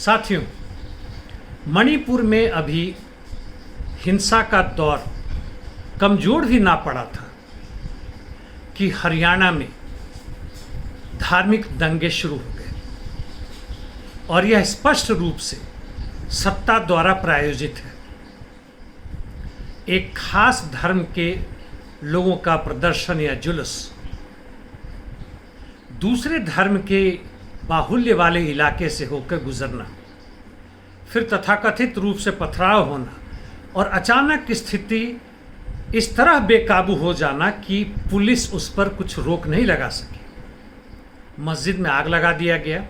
साथियों, मणिपुर में अभी हिंसा का दौर कमजोर भी ना पड़ा था कि हरियाणा में धार्मिक दंगे शुरू हो गए और यह स्पष्ट रूप से सत्ता द्वारा प्रायोजित है। एक खास धर्म के लोगों का प्रदर्शन या जुलूस दूसरे धर्म के बाहुल्य वाले इलाके से होकर गुजरना, फिर तथाकथित रूप से पथराव होना और अचानक स्थिति इस तरह बेकाबू हो जाना कि पुलिस उस पर कुछ रोक नहीं लगा सकी। मस्जिद में आग लगा दिया गया,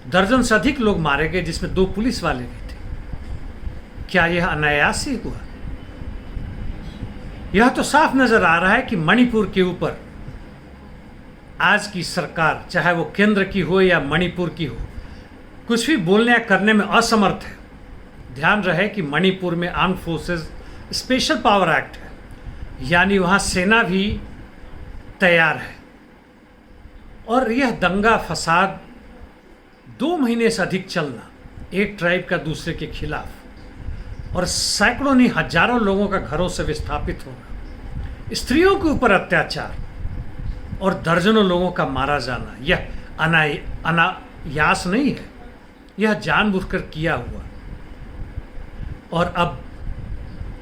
दर्जन से अधिक लोग मारे गए जिसमें 2 पुलिस वाले भी थे। क्या यह अनायास ही हुआ? यह तो साफ नजर आ रहा है कि मणिपुर के ऊपर आज की सरकार, चाहे वो केंद्र की हो या मणिपुर की हो, कुछ भी बोलने या करने में असमर्थ है। ध्यान रहे कि मणिपुर में armed forces special power act है, यानी वहाँ सेना भी तैयार है। और यह दंगा फसाद 2 महीने से अधिक चलना, एक ट्राइब का दूसरे के खिलाफ, और सैकड़ों नहीं हजारों लोगों का घरों से विस्थापित होना, स्त्रियों के ऊपर अत्याचार और दर्जनों लोगों का मारा जाना, यह अनायास नहीं है, यह जानबूझकर किया हुआ। और अब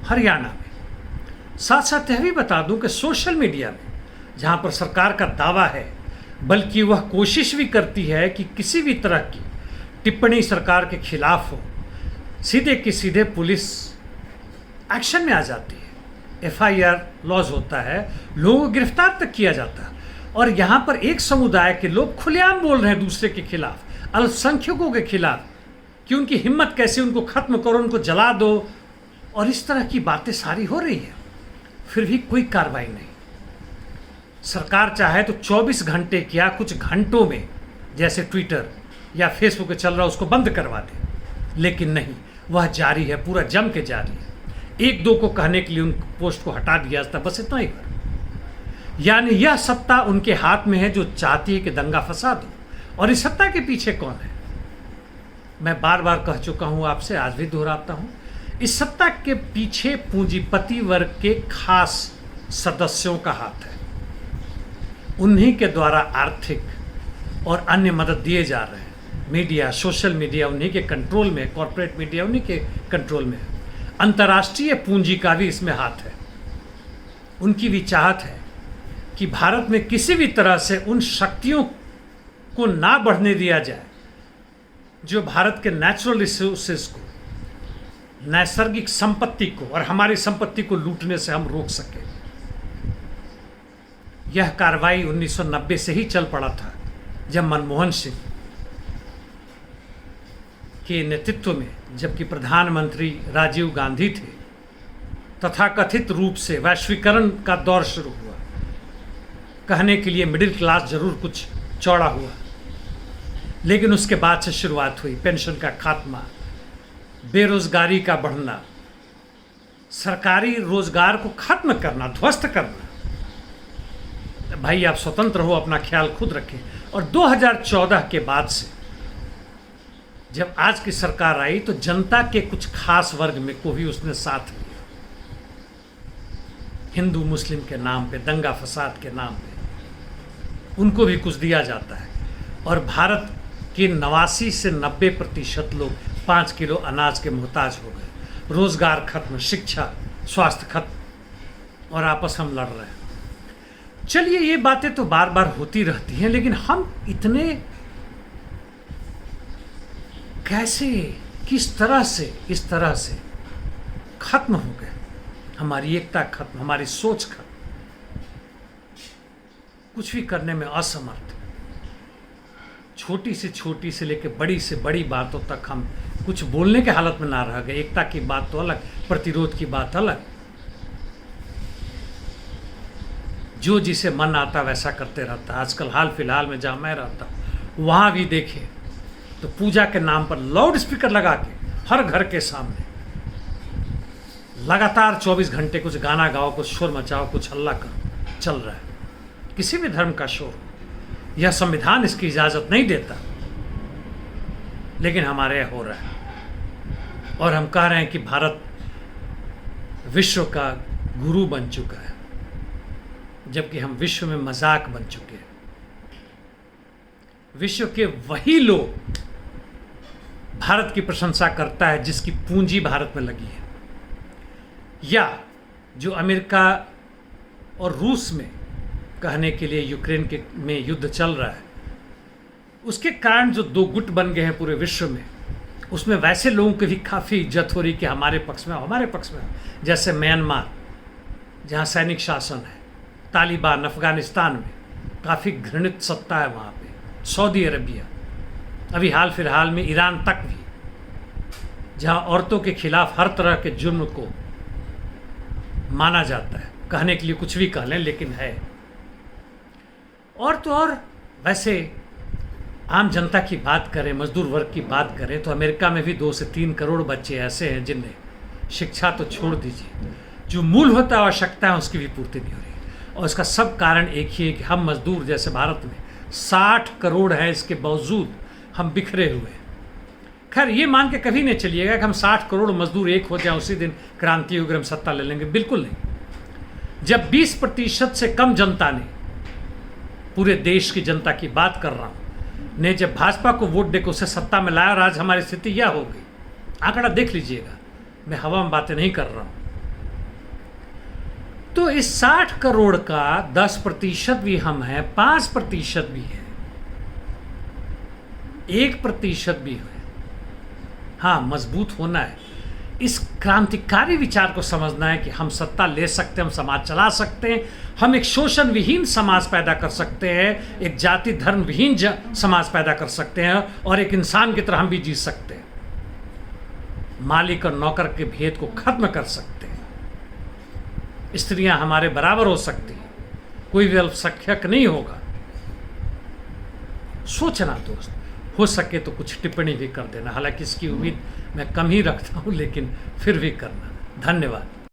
हरियाणा में, साथ साथ यह भी बता दूं कि सोशल मीडिया में, जहां पर सरकार का दावा है, बल्कि वह कोशिश भी करती है कि किसी भी तरह की टिप्पणी सरकार के खिलाफ हो, सीधे के सीधे पुलिस एक्शन में आ जाती है। FIR लॉज होता है, लोगों को गिरफ्तार तक किया जाता है। और यहाँ पर एक समुदाय के लोग खुलेआम बोल रहे हैं दूसरे के खिलाफ, अल्पसंख्यकों के खिलाफ, कि उनकी हिम्मत कैसे, उनको खत्म करो, उनको जला दो, और इस तरह की बातें सारी हो रही है। फिर भी कोई कार्रवाई नहीं। सरकार चाहे तो 24 घंटे क्या, कुछ घंटों में, जैसे ट्विटर या फेसबुक पे चल रहा, उसको बंद करवा दे, लेकिन नहीं, वह जारी है, पूरा जम के जारी है। 1-2 को कहने के लिए उन पोस्ट को हटा दिया जाता, बस इतना ही। यानी यह सत्ता उनके हाथ में है जो चाहती है कि दंगा फसाद हो। और इस सत्ता के पीछे कौन है? मैं बार बार कह चुका हूं आपसे, आज भी दोहराता हूं, इस सत्ता के पीछे पूंजीपति वर्ग के खास सदस्यों का हाथ है। उन्हीं के द्वारा आर्थिक और अन्य मदद दिए जा रहे हैं। मीडिया, सोशल मीडिया उन्हीं के कंट्रोल में, कॉरपोरेट मीडिया उन्हीं के कंट्रोल में है। अंतर्राष्ट्रीय पूंजी का भी इसमें हाथ है। उनकी भी चाहत है कि भारत में किसी भी तरह से उन शक्तियों को ना बढ़ने दिया जाए जो भारत के नेचुरल रिसोर्सेज को, नैसर्गिक संपत्ति को और हमारी संपत्ति को लूटने से हम रोक सके। यह कार्रवाई 1990 से ही चल पड़ा था, जब मनमोहन सिंह के नेतृत्व में, जबकि प्रधानमंत्री राजीव गांधी थे, तथाकथित रूप से वैश्वीकरण का दौर शुरू हुआ। कहने के लिए मिडिल क्लास जरूर कुछ चौड़ा हुआ, लेकिन उसके बाद से शुरुआत हुई पेंशन का खात्मा, बेरोजगारी का बढ़ना, सरकारी रोजगार को खत्म करना, ध्वस्त करना। भाई आप स्वतंत्र हो, अपना ख्याल खुद रखें। और 2014 के बाद से जब आज की सरकार आई तो जनता के कुछ खास वर्ग में को भी उसने साथ लिया। हिंदू मुस्लिम के नाम पे, दंगा फसाद के नाम पे उनको भी कुछ दिया जाता है। और भारत के 89 से 90% लोग 5 किलो अनाज के मोहताज हो गए। रोजगार खत्म, शिक्षा, स्वास्थ्य खत्म, और आपस हम लड़ रहे हैं। चलिए, ये बातें तो बार बार होती रहती हैं, लेकिन हम इतने कैसे, किस तरह से, इस तरह से खत्म हो गए? हमारी एकता खत्म, हमारी सोच खत्म, कुछ भी करने में असमर्थ। छोटी से लेकर बड़ी से बड़ी बातों तक हम कुछ बोलने के हालत में ना रह गए। एकता की बात तो अलग, प्रतिरोध की बात अलग। जो जिसे मन आता वैसा करते रहता। आजकल हाल फिलहाल में जहाँ मैं रहता हूँ, वहाँ भी देखे तो पूजा के नाम पर लाउड स्पीकर लगा के हर घर के सामने लगातार 24 घंटे कुछ गाना गाओ, कुछ शोर मचाओ, कुछ हल्ला करो, चल रहा है। किसी भी धर्म का शोर, यह संविधान इसकी इजाज़त नहीं देता। लेकिन हमारे यहाँ हो रहा है और हम कह रहे हैं कि भारत विश्व का गुरु बन चुका है, जबकि हम विश्व में मजाक बन चुके हैं। विश्व के वही लोग भारत की प्रशंसा करता है जिसकी पूंजी भारत में लगी है, या जो अमेरिका और रूस में कहने के लिए यूक्रेन के में युद्ध चल रहा है, उसके कारण जो दो गुट बन गए हैं पूरे विश्व में, उसमें वैसे लोगों की भी काफ़ी इज्जत हो रही कि हमारे पक्ष में हमारे पक्ष में, जैसे म्यांमार जहाँ सैनिक शासन है, तालिबान अफगानिस्तान में काफ़ी घृणित सत्ता है वहाँ पे, सऊदी अरबिया, अभी हाल फिलहाल में ईरान तक भी, जहाँ औरतों के खिलाफ हर तरह के जुर्म को माना जाता है। कहने के लिए कुछ भी कह लें, लेकिन है। और तो और वैसे आम जनता की बात करें, मजदूर वर्ग की बात करें, तो अमेरिका में भी 2 से 3 करोड़ बच्चे ऐसे हैं जिन्हें शिक्षा तो छोड़ दीजिए, जो मूलभूत आवश्यकता है उसकी भी पूर्ति नहीं हो रही। और इसका सब कारण एक ही है कि हम मजदूर जैसे भारत में 60 करोड़ है, इसके बावजूद हम बिखरे हुए हैं। खैर ये मान के कभी नहीं चलिएगा कि हम 60 करोड़ मजदूर एक हो जाए उसी दिन क्रांति होगी, हम सत्ता ले लेंगे, बिल्कुल नहीं। जब 20% से कम जनता ने, पूरे देश की जनता की बात कर रहा हूँ, ने जब भाजपा को वोट देकर उसे सत्ता में लाया और आज हमारी स्थिति यह हो गई, आंकड़ा देख लीजिएगा, मैं हवा में बातें नहीं कर रहा हूँ। तो इस 60 करोड़ का 10% भी हम हैं, 5% भी है, 1% भी है। हाँ, मजबूत होना है, इस क्रांतिकारी विचार को समझना है कि हम सत्ता ले सकते हैं, हम समाज चला सकते हैं, हम एक शोषण विहीन समाज पैदा कर सकते हैं, एक जाति धर्म विहीन समाज पैदा कर सकते हैं, और एक इंसान की तरह हम भी जी सकते हैं, मालिक और नौकर के भेद को खत्म कर सकते हैं, स्त्रियां हमारे बराबर हो सकती हैं, कोई भी अल्पसंख्यक नहीं होगा। सोचना दोस्त, हो सके तो कुछ टिप्पणी भी कर देना, हालांकि इसकी उम्मीद मैं कम ही रखता हूं, लेकिन फिर भी करना। धन्यवाद।